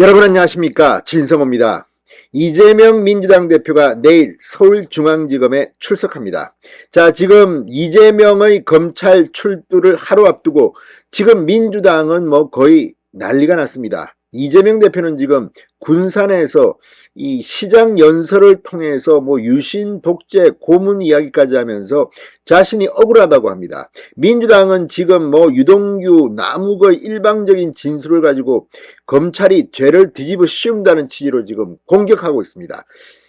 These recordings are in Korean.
여러분 안녕하십니까, 진성호입니다. 이재명 민주당 대표가 내일 서울중앙지검에 출석합니다. 자, 지금 이재명의 검찰 출두를 하루 앞두고 지금 민주당은 거의 난리가 났습니다. 이재명 대표는 지금 군산에서 이 시장 연설을 통해서 유신, 독재, 고문 이야기까지 하면서 자신이 억울하다고 합니다. 민주당은 지금 유동규, 남욱의 일방적인 진술을 가지고 검찰이 죄를 뒤집어 씌운다는 취지로 지금 공격하고 있습니다.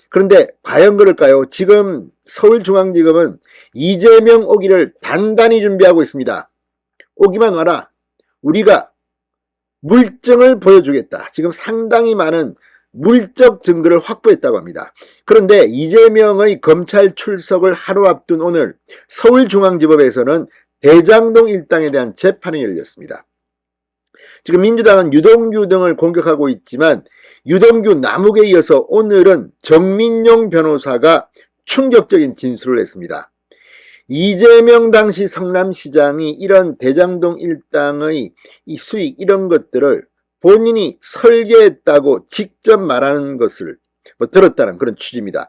그런데 과연 그럴까요? 지금 서울중앙지검은 이재명 오기를 단단히 준비하고 있습니다. 오기만 와라. 우리가 물증을 보여주겠다. 지금 상당히 많은 물적 증거를 확보했다고 합니다. 그런데 이재명의 검찰 출석을 하루 앞둔 오늘 서울중앙지법에서는 대장동 일당에 대한 재판이 열렸습니다. 지금 민주당은 유동규 등을 공격하고 있지만 유동규, 남욱에 이어서 오늘은 정민용 변호사가 충격적인 진술을 했습니다. 이재명 당시 성남시장이 이런 대장동 일당의 이 수익 이런 것들을 본인이 설계했다고 직접 말하는 것을 들었다는 그런 취지입니다.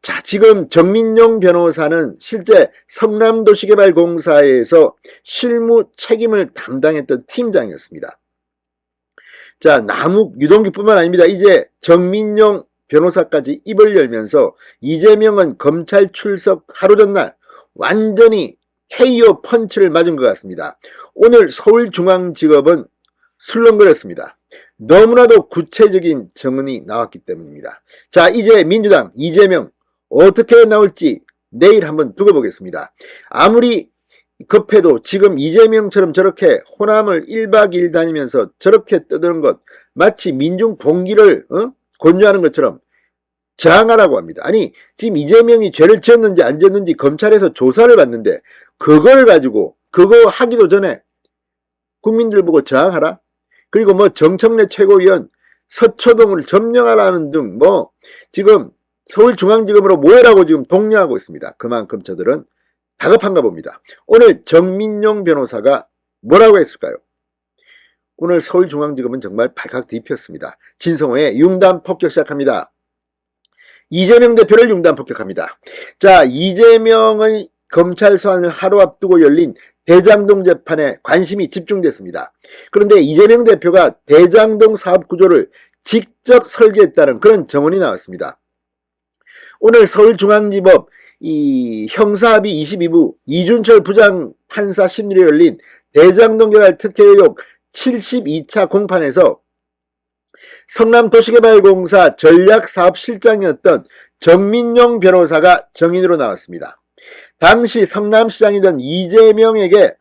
자, 지금 정민용 변호사는 실제 성남도시개발공사에서 실무 책임을 담당했던 팀장이었습니다. 자, 남욱, 유동규뿐만 아닙니다. 이제 정민용 변호사까지 입을 열면서 이재명은 검찰 출석 하루 전날 완전히 KO 펀치를 맞은 것 같습니다. 오늘 서울중앙지검은 술렁거렸습니다. 너무나도 구체적인 증언이 나왔기 때문입니다. 자, 이제 민주당 이재명 어떻게 나올지 내일 한번 두고 보겠습니다. 아무리 급해도 지금 이재명처럼 저렇게 호남을 1박 2일 다니면서 저렇게 떠드는 것 마치 민중 봉기를 권유하는 것처럼 저항하라고 합니다. 아니, 지금 이재명이 죄를 지었는지 안 지었는지 검찰에서 조사를 받는데 그걸 가지고 그거 하기도 전에 국민들 보고 저항하라? 그리고 정청래 최고위원 서초동을 점령하라는 등 지금 서울중앙지검으로 모여라고 지금 독려하고 있습니다. 그만큼 저들은 다급한가 봅니다. 오늘 정민용 변호사가 뭐라고 했을까요? 오늘 서울중앙지검은 정말 발칵 뒤폈습니다. 진성호의 융단 폭격 시작합니다. 이재명 대표를 융단 폭격합니다. 자, 이재명의 검찰 소환을 하루 앞두고 열린 대장동 재판에 관심이 집중됐습니다. 그런데 이재명 대표가 대장동 사업 구조를 직접 설계했다는 그런 정언이 나왔습니다. 오늘 서울중앙지법 형사합의 22부 이준철 부장판사 심리로 열린 대장동 개발 특혜 의혹 72차 공판에서 성남도시개발공사 전략사업실장이었던 정민용 변호사가 정인으로 나왔습니다. 당시 성남시장이던 이재명에게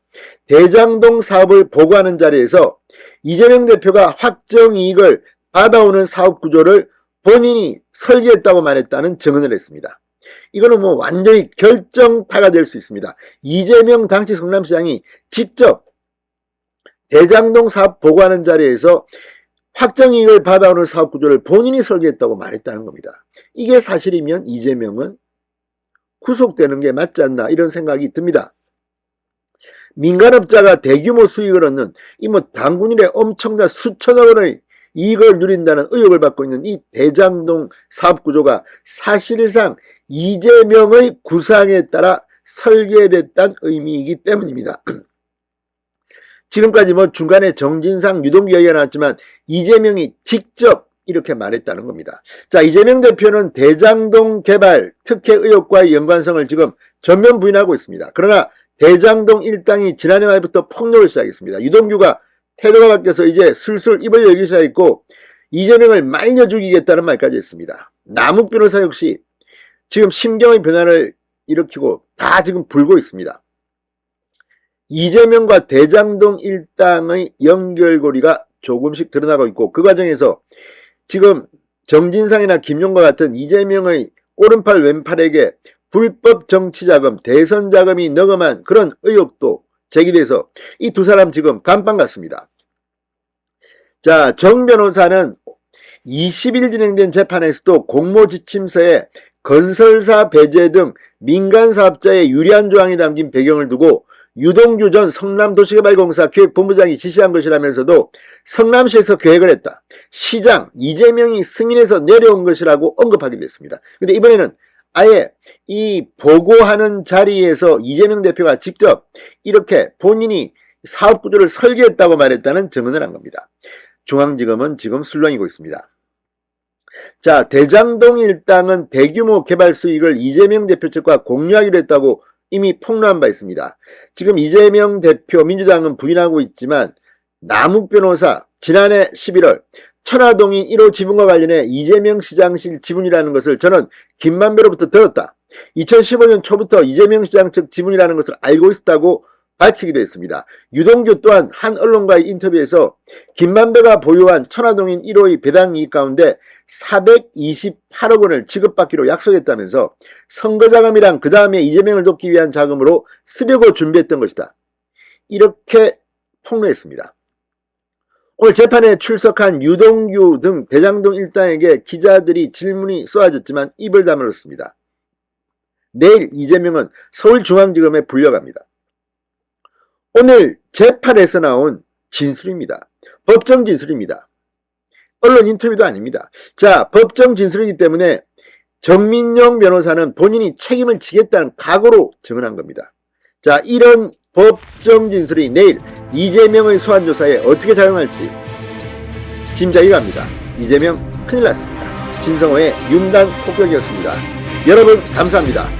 대장동 사업을 보고하는 자리에서 이재명 대표가 확정이익을 받아오는 사업구조를 본인이 설계했다고 말했다는 증언을 했습니다. 이거는 완전히 결정타가 될 수 있습니다. 이재명 당시 성남시장이 직접 대장동 사업 보고하는 자리에서 확정이익을 받아오는 사업구조를 본인이 설계했다고 말했다는 겁니다. 이게 사실이면 이재명은 구속되는 게 맞지 않나 이런 생각이 듭니다. 민간업자가 대규모 수익을 얻는 당군일에 엄청난 수천억 원의 이익을 누린다는 의혹을 받고 있는 이 대장동 사업구조가 사실상 이재명의 구상에 따라 설계됐다는 의미이기 때문입니다. 지금까지 중간에 정진상, 유동규 얘기가 나왔지만 이재명이 직접 이렇게 말했다는 겁니다. 자, 이재명 대표는 대장동 개발 특혜 의혹과의 연관성을 지금 전면 부인하고 있습니다. 그러나 대장동 일당이 지난해 말부터 폭로를 시작했습니다. 유동규가 태도가 바뀌어서 이제 슬슬 입을 열기 시작했고 이재명을 말려 죽이겠다는 말까지 했습니다. 남욱 변호사 역시 지금 심경의 변화를 일으키고 다 지금 불고 있습니다. 이재명과 대장동 일당의 연결고리가 조금씩 드러나고 있고 그 과정에서 지금 정진상이나 김용과 같은 이재명의 오른팔 왼팔에게 불법 정치자금, 대선자금이 너금한 그런 의혹도 제기돼서 이 두 사람 지금 감방 같습니다. 자, 정 변호사는 20일 진행된 재판에서도 공모지침서에 건설사 배제 등 민간사업자의 유리한 조항이 담긴 배경을 두고 유동규 전 성남도시개발공사 기획본부장이 지시한 것이라면서도 성남시에서 계획을 했다. 시장 이재명이 승인해서 내려온 것이라고 언급하기도 했습니다. 근데 이번에는 아예 이 보고하는 자리에서 이재명 대표가 직접 이렇게 본인이 사업구조를 설계했다고 말했다는 증언을 한 겁니다. 중앙지검은 지금 술렁이고 있습니다. 자, 대장동 일당은 대규모 개발 수익을 이재명 대표 측과 공유하기로 했다고 이미 폭로한 바 있습니다. 지금 이재명 대표 민주당은 부인하고 있지만 남욱 변호사 지난해 11월 천화동인 1호 지분과 관련해 이재명 시장실 지분이라는 것을 저는 김만배로부터 들었다. 2015년 초부터 이재명 시장 측 지분이라는 것을 알고 있었다고 밝히기도 했습니다. 유동규 또한 한 언론과의 인터뷰에서 김만배가 보유한 천화동인 1호의 배당 이익 가운데 428억 원을 지급받기로 약속했다면서 선거자금이랑 그 다음에 이재명을 돕기 위한 자금으로 쓰려고 준비했던 것이다. 이렇게 폭로했습니다. 오늘 재판에 출석한 유동규 등 대장동 일당에게 기자들이 질문이 쏟아졌지만 입을 다물었습니다. 내일 이재명은 서울중앙지검에 불려갑니다. 오늘 재판에서 나온 진술입니다. 법정 진술입니다. 언론 인터뷰도 아닙니다. 자, 법정 진술이기 때문에 정민용 변호사는 본인이 책임을 지겠다는 각오로 증언한 겁니다. 자, 이런 법정 진술이 내일 이재명의 소환조사에 어떻게 작용할지 짐작이 갑니다. 이재명 큰일 났습니다. 진성호의 윤단 폭격이었습니다. 여러분 감사합니다.